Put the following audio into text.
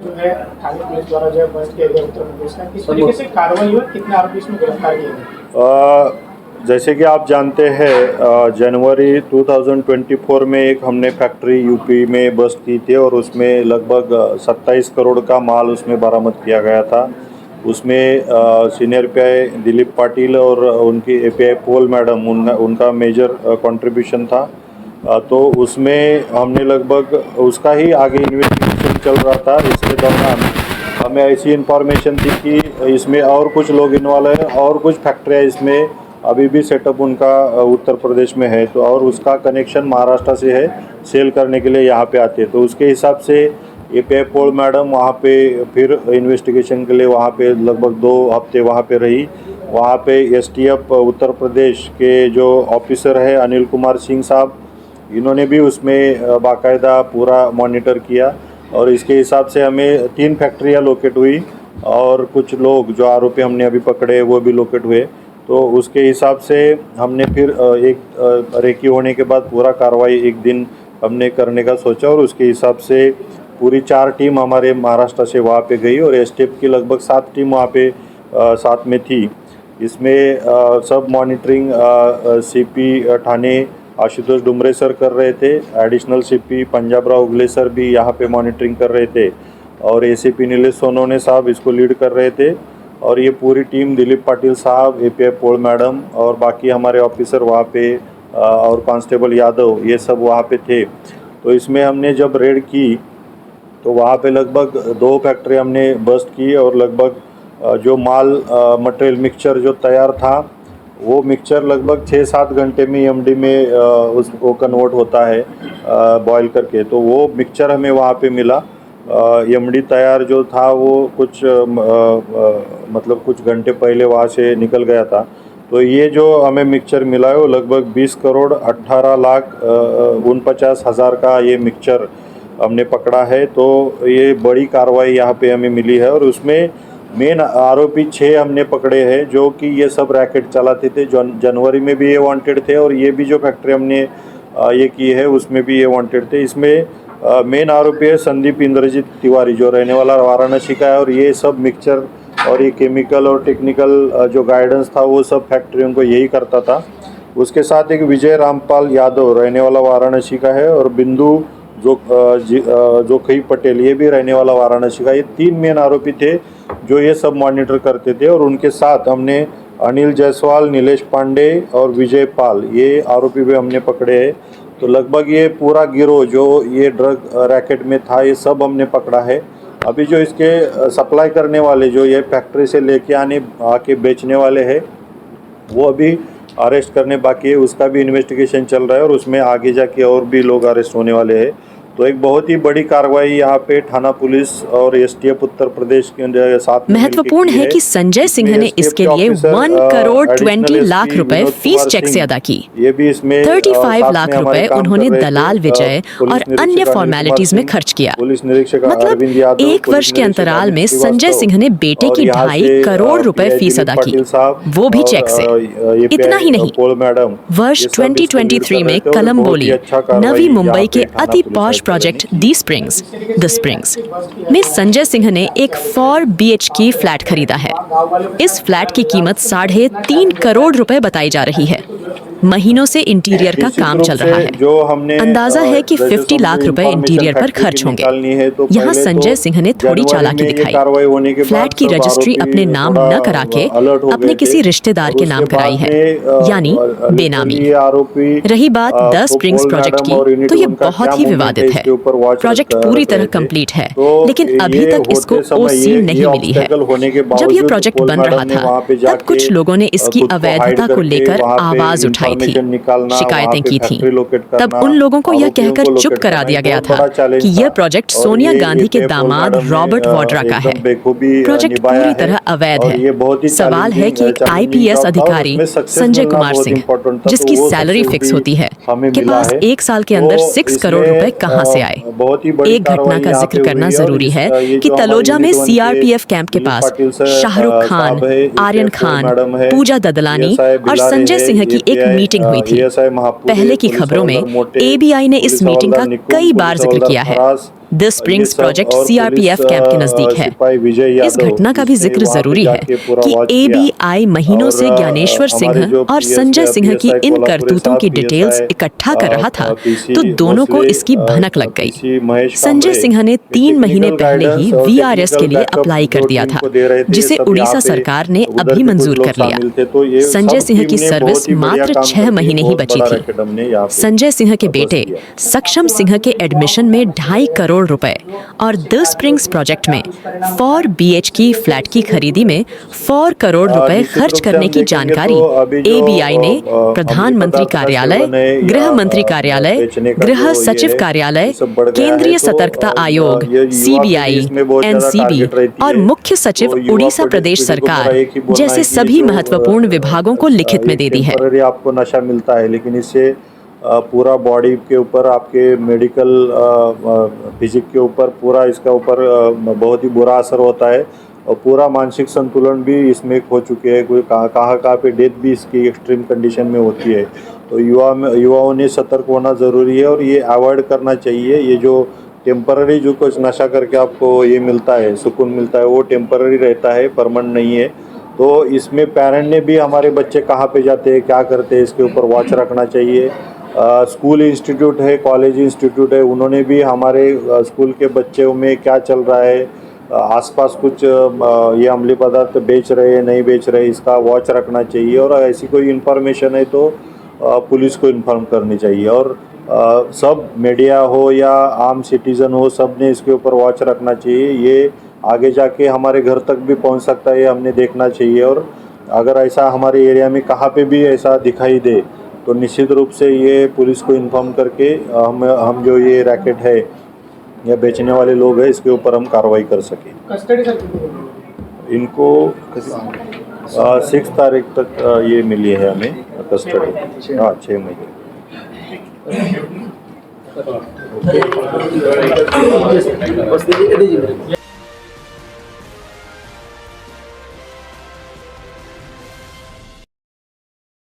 जो है थाने पुलिस द्वारा जो है बस्ट किया गया उत्तर प्रदेश का, किस तरीके से कार्रवाई हुई, कितने आरोपी इसमें गिरफ्तार किए गए? जैसे कि आप जानते हैं, जनवरी 2024 में एक हमने फैक्ट्री यूपी में बस्ट की थी और उसमें लगभग 27 करोड़ का माल उसमें बरामद किया गया था। उसमें सीनियर पीआई दिलीप पाटिल और उनकी एपीआई पोल मैडम उनका मेजर कंट्रीब्यूशन था। तो उसमें हमने लगभग उसका ही आगे इन्वेस्टिगेशन चल रहा था। इसके दौरान हमें ऐसी इन्फॉर्मेशन थी कि इसमें और कुछ लोग इन्वॉल्व हैं और कुछ फैक्ट्रियाँ इसमें अभी भी सेटअप उनका उत्तर प्रदेश में है, तो और उसका कनेक्शन महाराष्ट्र से है, सेल करने के लिए यहाँ पे आते हैं। तो उसके हिसाब से एपीआई पोल मैडम वहाँ पे फिर इन्वेस्टिगेशन के लिए वहाँ पे लगभग 2 हफ्ते वहाँ पे रही। वहाँ पे एसटीएफ उत्तर प्रदेश के जो ऑफिसर है अनिल कुमार सिंह साहब, इन्होंने भी उसमें बाकायदा पूरा मॉनिटर किया और इसके हिसाब से हमें 3 फैक्ट्रियाँ लोकेट हुई और कुछ लोग जो आरोपी हमने अभी पकड़े वो भी लोकेट हुए। तो उसके हिसाब से हमने फिर एक रेकी होने के बाद पूरा कार्रवाई एक दिन हमने करने का सोचा और उसके हिसाब से पूरी 4 टीम हमारे महाराष्ट्र से वहाँ पे गई और एसटीएफ की लगभग 7 टीम वहाँ पे साथ में थी। इसमें सब monitoring CP Thane Ashutosh Dumre sir कर रहे थे, एडिशनल सीपी पंजाबराव उगले सर भी यहाँ पे मॉनिटरिंग कर रहे थे और एसीपी नीलेश सोनवणे साहब इसको लीड कर रहे थे। और ये पूरी टीम दिलीप पाटिल साहब, एपीआई पोल मैडम और बाकी हमारे ऑफिसर वहाँ पे और कांस्टेबल यादव, ये सब वहाँ पे थे। तो इसमें हमने जब रेड की तो वहाँ पे लगभग 2 फैक्ट्री हमने बस्ट की और लगभग जो माल मटेरियल मिक्सचर जो तैयार था वो मिक्सचर लगभग 6-7 घंटे में एमडी में उसको कन्वर्ट होता है बॉयल करके। तो वो मिक्सचर हमें वहाँ पे मिला। एमडी तैयार जो था वो कुछ मतलब कुछ घंटे पहले वहाँ से निकल गया था। तो ये जो हमें मिक्सचर मिला है वो लगभग 20 करोड़ 18 लाख 49 हज़ार का ये मिक्सचर हमने पकड़ा है। तो ये बड़ी कार्रवाई यहाँ पे हमें मिली है और उसमें मेन आरोपी 6 हमने पकड़े हैं जो कि ये सब रैकेट चलाते थे। जनवरी में भी ये वांटेड थे और ये भी जो फैक्ट्री हमने ये की है उसमें भी ये वांटेड थे। इसमें मेन आरोपी है संदीप इंद्रजीत तिवारी जो रहने वाला वाराणसी का है और ये सब मिक्सचर और ये केमिकल और टेक्निकल जो गाइडेंस था वो सब फैक्ट्रियों को यही करता था। उसके साथ एक विजय रामपाल यादव रहने वाला वाराणसी का है और बिंदु जोखई पटेल ये भी रहने वाला वाराणसी का। ये 3 मेन आरोपी थे जो ये सब मॉनिटर करते थे और उनके साथ हमने अनिल जायसवाल, नीलेश पांडे और विजय पाल ये आरोपी भी हमने पकड़े हैं। तो लगभग ये पूरा गिरोह जो ये ड्रग रैकेट में था ये सब हमने पकड़ा है। अभी जो इसके सप्लाई करने वाले जो ये फैक्ट्री से लेके आके बेचने वाले हैं वो अभी अरेस्ट करने बाकी है, उसका भी इन्वेस्टिगेशन चल रहा है और उसमें आगे जाके और भी लोग अरेस्ट होने वाले हैं। तो एक बहुत ही बड़ी कार्रवाई यहाँ पे थाना पुलिस और एसटीएफ उत्तर प्रदेश के साथ महत्वपूर्ण है कि संजय सिंह ने इसके लिए 1 करोड़ 20 लाख रुपए फीस चेक से अदा की। ये भी इसमें 35 लाख रुपए उन्होंने दलाल विजय और अन्य फॉर्मेलिटीज में खर्च किया। पुलिस निरीक्षक मतलब 1 वर्ष के अंतराल में संजय सिंह ने बेटे की 2.5 करोड़ रुपए फीस अदा की, वो भी चेक से। इतना ही नहीं, वर्ष 2023 में कलम्बोली, नवी मुंबई के अति पॉश प्रोजेक्ट दी स्प्रिंग्स में संजय सिंह ने एक 4 BHK फ्लैट खरीदा है। इस फ्लैट की कीमत 3.5 करोड़ रुपए बताई जा रही है। महीनों से इंटीरियर का काम चल रहा है। अंदाजा है कि 50 लाख रुपए इंटीरियर पर खर्च होंगे। यहाँ संजय सिंह ने थोड़ी चालाकी दिखाई। फ्लैट की रजिस्ट्री अपने नाम न करा के अपने किसी रिश्तेदार के नाम कराई है, यानी बेनामी। रही बात द स्प्रिंग्स प्रोजेक्ट की, तो ये बहुत ही विवादित है। प्रोजेक्ट पूरी तरह कंप्लीट है, लेकिन अभी तक इसको OC नहीं मिली है। जब ये प्रोजेक्ट बन रहा था तब कुछ लोगों ने इसकी अवैधता को लेकर आवाज उठाई थी, शिकायतें की थी। तब उन लोगों को यह कहकर चुप करा दिया गया था कि यह प्रोजेक्ट सोनिया गांधी के दामाद रॉबर्ट वाड्रा का है। प्रोजेक्ट पूरी तरह अवैध है। सवाल है कि एक IPS अधिकारी संजय कुमार सिंह, जिसकी सैलरी फिक्स होती है, के पास 1 साल के अंदर 6 करोड़ रुपए कहां से आए। एक घटना का जिक्र करना जरूरी है कि तलौजा में CRPF कैंप के पास शाहरुख खान, आर्यन खान, पूजा ददलानी और संजय सिंह की एक मीटिंग हुई थी। पहले की खबरों में ABI ने इस मीटिंग का कई बार जिक्र किया है। The springs project CRPF camp के नजदीक है। इस घटना का भी जिक्र जरूरी है कि एबीआई महीनों से ज्ञानेश्वर सिंह और संजय सिंह की इन करतूतों की डिटेल्स इकट्ठा कर रहा था, तो दोनों को इसकी भनक लग गई। संजय सिंह ने 3 महीने पहले ही वीआरएस के लिए अप्लाई कर दिया था, जिसे उड़ीसा सरकार ने अभी मंजूर कर लिया। संजय सिंह की सर्विस मात्र 6 महीने ही बची थी। संजय सिंह के बेटे सक्षम सिंह के एडमिशन में 2.5 करोड़ रुपए और द स्प्रिंग्स प्रोजेक्ट में 4 BHK फ्लैट की खरीदी में 4 करोड़ रुपए खर्च करने की जानकारी एबीआई ने प्रधानमंत्री कार्यालय, गृह मंत्री कार्यालय, गृह सचिव कार्यालय, केंद्रीय सतर्कता आयोग, सीबीआई, एनसीबी और मुख्य सचिव उड़ीसा प्रदेश सरकार जैसे सभी महत्वपूर्ण विभागों को लिखित में दे दी है। आपको नशा मिलता है, लेकिन इससे पूरा बॉडी के ऊपर, आपके मेडिकल फिजिक के ऊपर पूरा इसका ऊपर बहुत ही बुरा असर होता है और पूरा मानसिक संतुलन भी इसमें खो चुके हैं। कोई कहाँ पे डेथ भी इसकी एक्सट्रीम कंडीशन में होती है। तो युवाओं ने सतर्क होना ज़रूरी है और ये अवॉइड करना चाहिए। ये जो टेम्पररी जो कुछ नशा करके आपको ये मिलता है, सुकून मिलता है, वो टेम्पररी रहता है, परमानेंट नहीं है। तो इसमें पेरेंट ने भी हमारे बच्चे कहाँ पे जाते हैं, क्या करते हैं, इसके ऊपर वॉच रखना चाहिए। स्कूल इंस्टीट्यूट है, कॉलेज इंस्टीट्यूट है, उन्होंने भी हमारे स्कूल के बच्चों में क्या चल रहा है, आसपास कुछ ये अम्लीय पदार्थ बेच रहे हैं, नहीं बेच रहे, इसका वॉच रखना चाहिए। और ऐसी कोई इन्फॉर्मेशन है तो पुलिस को इन्फॉर्म करनी चाहिए। और सब मीडिया हो या आम सिटीज़न हो, सब ने इसके ऊपर वॉच रखना चाहिए। ये आगे जाके हमारे घर तक भी पहुंच सकता है, ये हमने देखना चाहिए। और अगर ऐसा हमारे एरिया में कहाँ पे भी ऐसा दिखाई दे तो निश्चित रूप से ये पुलिस को इन्फॉर्म करके हम जो ये रैकेट है या बेचने वाले लोग हैं, इसके ऊपर हम कार्रवाई कर सकें। कस्टडी सर इनको 6 तारीख तक ये मिली है हमें कस्टडी। हाँ, 6 महीने। बस दीजिए